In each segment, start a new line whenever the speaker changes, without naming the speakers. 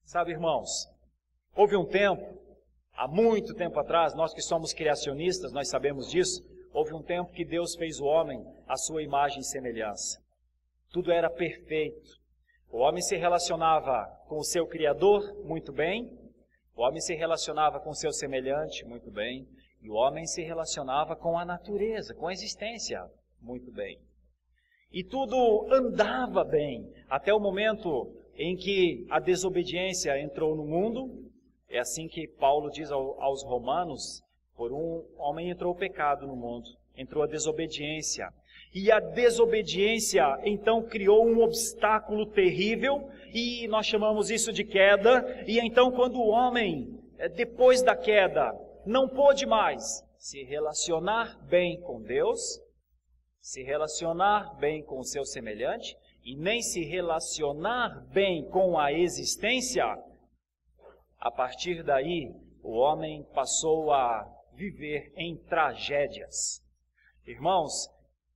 Sabe, irmãos, houve um tempo, há muito tempo atrás, nós que somos criacionistas, nós sabemos disso, houve um tempo que Deus fez o homem à sua imagem e semelhança. Tudo era perfeito. O homem se relacionava com o seu Criador muito bem, o homem se relacionava com o seu semelhante muito bem, e o homem se relacionava com a natureza, com a existência muito bem. E tudo andava bem, até o momento em que a desobediência entrou no mundo. É assim que Paulo diz aos Romanos: por um homem entrou o pecado no mundo, entrou a desobediência. E a desobediência então criou um obstáculo terrível, e nós chamamos isso de queda. E então quando o homem, depois da queda, não pôde mais se relacionar bem com Deus, se relacionar bem com o seu semelhante, e nem se relacionar bem com a existência, a partir daí o homem passou a viver em tragédias. Irmãos,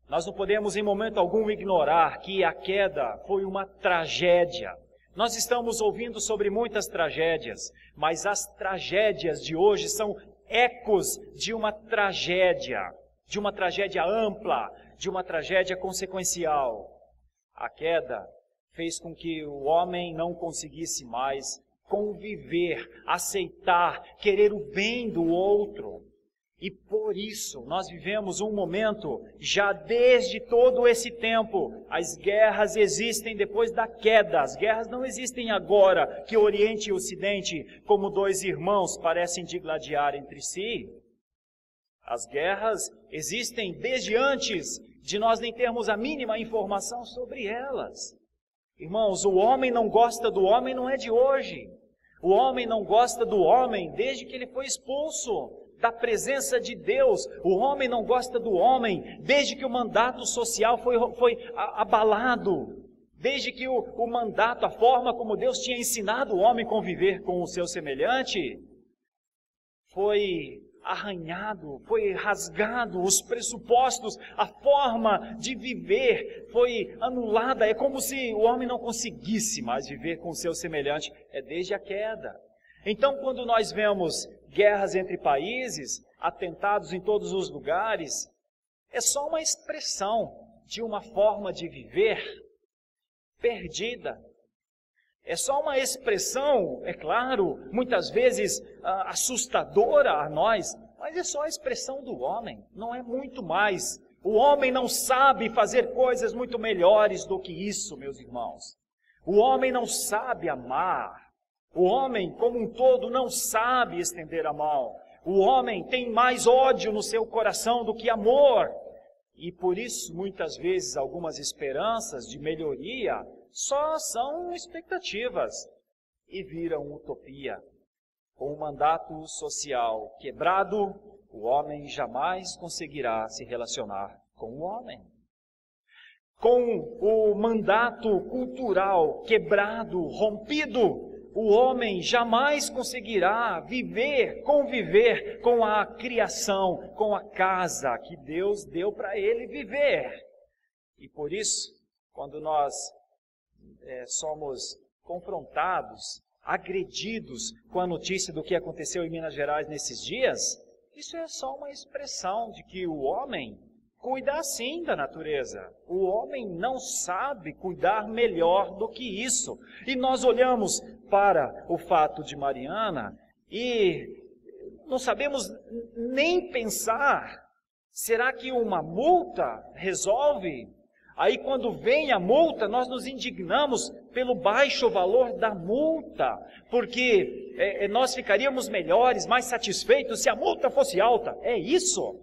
nós não podemos em momento algum ignorar que a queda foi uma tragédia. Nós estamos ouvindo sobre muitas tragédias, mas as tragédias de hoje são ecos de uma tragédia ampla, de uma tragédia consequencial. A queda fez com que o homem não conseguisse mais conviver, aceitar, querer o bem do outro. E por isso nós vivemos um momento, já desde todo esse tempo, as guerras existem depois da queda. As guerras não existem agora, que Oriente e Ocidente, como dois irmãos, parecem digladiar entre si. As guerras existem desde antes de nós nem termos a mínima informação sobre elas. Irmãos, o homem não gosta do homem não é de hoje. O homem não gosta do homem desde que ele foi expulso da presença de Deus. O homem não gosta do homem desde que o mandato social foi abalado. Desde que o mandato, a forma como Deus tinha ensinado o homem a conviver com o seu semelhante, foi arranhado, foi rasgado, os pressupostos, a forma de viver foi anulada. É como se o homem não conseguisse mais viver com o seu semelhante. É desde a queda. Então, quando nós vemos guerras entre países, atentados em todos os lugares, é só uma expressão de uma forma de viver perdida. É só uma expressão, é claro, muitas vezes assustadora a nós, mas é só a expressão do homem, não é muito mais. O homem não sabe fazer coisas muito melhores do que isso, meus irmãos. O homem não sabe amar. O homem, como um todo, não sabe estender a mão. O homem tem mais ódio no seu coração do que amor. E por isso, muitas vezes, algumas esperanças de melhoria só são expectativas e viram utopia. Com o mandato social quebrado, o homem jamais conseguirá se relacionar com o homem. Com o mandato cultural quebrado, rompido, o homem jamais conseguirá conviver com a criação, com a casa que Deus deu para ele viver. E por isso, quando nós somos confrontados, agredidos com a notícia do que aconteceu em Minas Gerais nesses dias, isso é só uma expressão de que o homem cuida assim da natureza. O homem não sabe cuidar melhor do que isso. E nós olhamos para o fato de Mariana e não sabemos nem pensar, será que uma multa resolve? Aí quando vem a multa, nós nos indignamos pelo baixo valor da multa, porque nós ficaríamos melhores, mais satisfeitos se a multa fosse alta. É isso.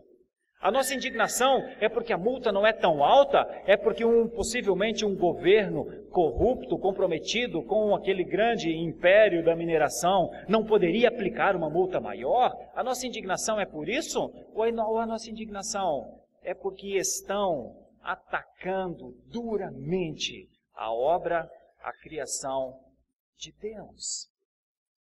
A nossa indignação é porque a multa não é tão alta, é porque possivelmente um governo corrupto, comprometido com aquele grande império da mineração, não poderia aplicar uma multa maior. A nossa indignação é por isso? Ou a nossa indignação é porque estão atacando duramente a obra, a criação de Deus?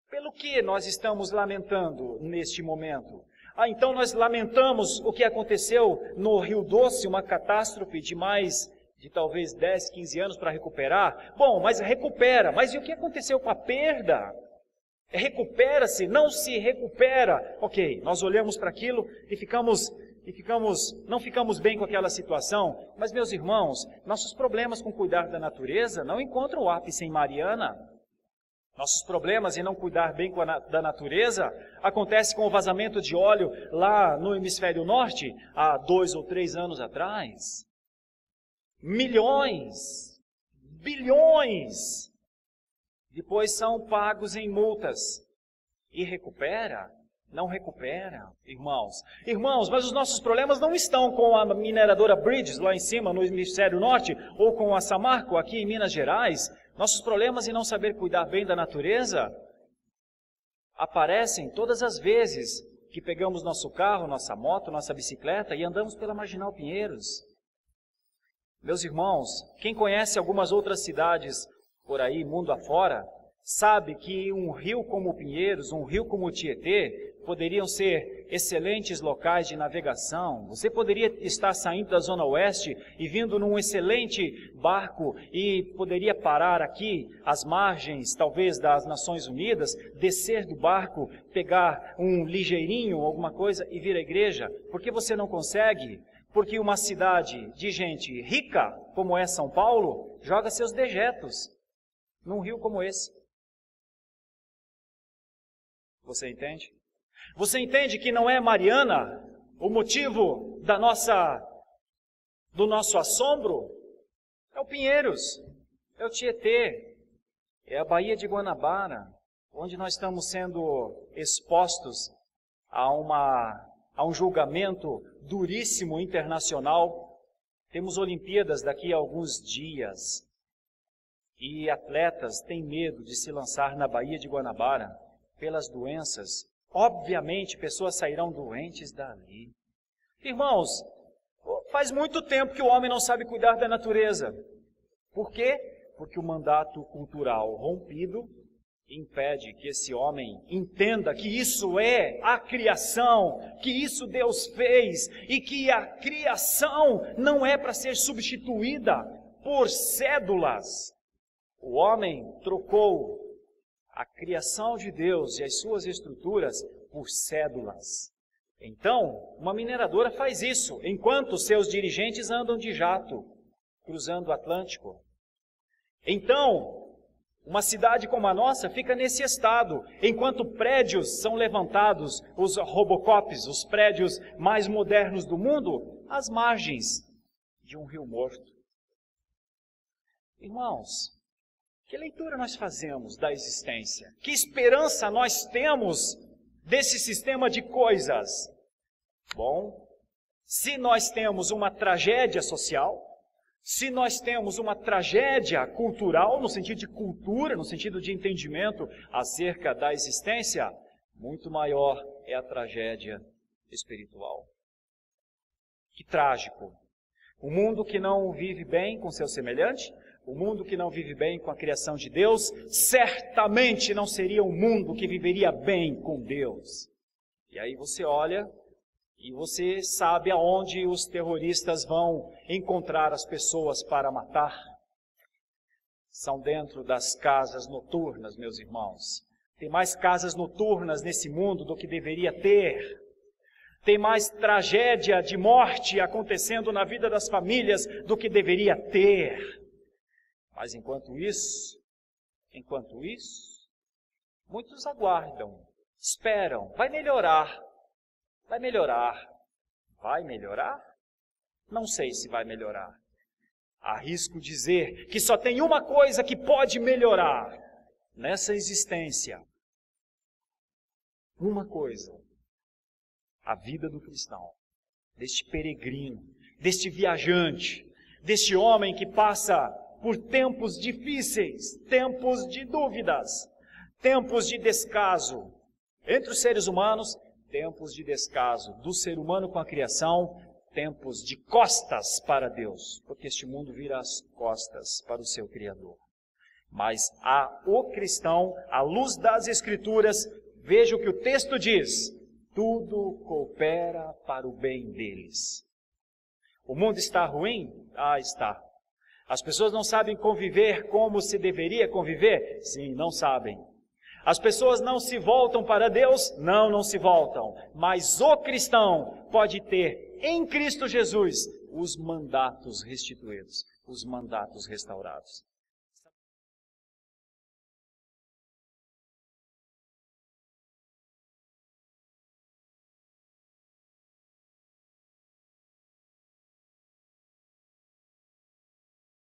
Pelo que nós estamos lamentando neste momento? Então nós lamentamos o que aconteceu no Rio Doce, uma catástrofe de mais de talvez 10, 15 anos para recuperar. Bom, mas recupera. Mas e o que aconteceu com a perda? Recupera-se, não se recupera. Ok, nós olhamos para aquilo não ficamos bem com aquela situação. Mas, meus irmãos, nossos problemas com cuidar da natureza não encontram o ápice em Mariana. Nossos problemas em não cuidar bem da natureza acontece com o vazamento de óleo lá no hemisfério norte, há 2 ou 3 anos atrás. Milhões, bilhões, depois são pagos em multas. E recupera? Não recupera, irmãos. Irmãos, mas os nossos problemas não estão com a mineradora Bridges lá em cima no hemisfério norte, ou com a Samarco aqui em Minas Gerais. Nossos problemas em não saber cuidar bem da natureza aparecem todas as vezes que pegamos nosso carro, nossa moto, nossa bicicleta e andamos pela Marginal Pinheiros. Meus irmãos, quem conhece algumas outras cidades por aí, mundo afora, sabe que um rio como Pinheiros, um rio como o Tietê, poderiam ser excelentes locais de navegação. Você poderia estar saindo da Zona Oeste e vindo num excelente barco e poderia parar aqui às margens, talvez, das Nações Unidas, descer do barco, pegar um ligeirinho, alguma coisa e vir à igreja. Por que você não consegue? Porque uma cidade de gente rica, como é São Paulo, joga seus dejetos num rio como esse. Você entende? Você entende que não é Mariana o motivo do nosso assombro? É o Pinheiros, é o Tietê, é a Baía de Guanabara, onde nós estamos sendo expostos a um julgamento duríssimo internacional. Temos Olimpíadas daqui a alguns dias e atletas têm medo de se lançar na Baía de Guanabara pelas doenças. Obviamente, pessoas sairão doentes dali. Irmãos, faz muito tempo que o homem não sabe cuidar da natureza. Por quê? Porque o mandato cultural rompido impede que esse homem entenda que isso é a criação, que isso Deus fez e que a criação não é para ser substituída por cédulas. O homem trocou a criação de Deus e as suas estruturas por cédulas. Então, uma mineradora faz isso, enquanto seus dirigentes andam de jato, cruzando o Atlântico. Então, uma cidade como a nossa fica nesse estado, enquanto prédios são levantados, os Robocops, os prédios mais modernos do mundo, às margens de um rio morto. Irmãos, que leitura nós fazemos da existência? Que esperança nós temos desse sistema de coisas? Bom, se nós temos uma tragédia social, se nós temos uma tragédia cultural, no sentido de cultura, no sentido de entendimento acerca da existência, muito maior é a tragédia espiritual. Que trágico! O mundo que não vive bem com seu semelhante, o mundo que não vive bem com a criação de Deus, certamente não seria um mundo que viveria bem com Deus. E aí você olha e você sabe aonde os terroristas vão encontrar as pessoas para matar. São dentro das casas noturnas, meus irmãos. Tem mais casas noturnas nesse mundo do que deveria ter. Tem mais tragédia de morte acontecendo na vida das famílias do que deveria ter. Mas enquanto isso, muitos aguardam, esperam, vai melhorar. Vai melhorar? Não sei se vai melhorar. Arrisco dizer que só tem uma coisa que pode melhorar nessa existência. Uma coisa. A vida do cristão, deste peregrino, deste viajante, deste homem que passa por tempos difíceis, tempos de dúvidas, tempos de descaso entre os seres humanos, tempos de descaso do ser humano com a criação, tempos de costas para Deus, porque este mundo vira as costas para o seu Criador. Mas o cristão, à luz das Escrituras, veja o que o texto diz: tudo coopera para o bem deles. O mundo está ruim? Está. As pessoas não sabem conviver como se deveria conviver? Sim, não sabem. As pessoas não se voltam para Deus? Não, não se voltam. Mas o cristão pode ter em Cristo Jesus os mandatos restituídos, os mandatos restaurados.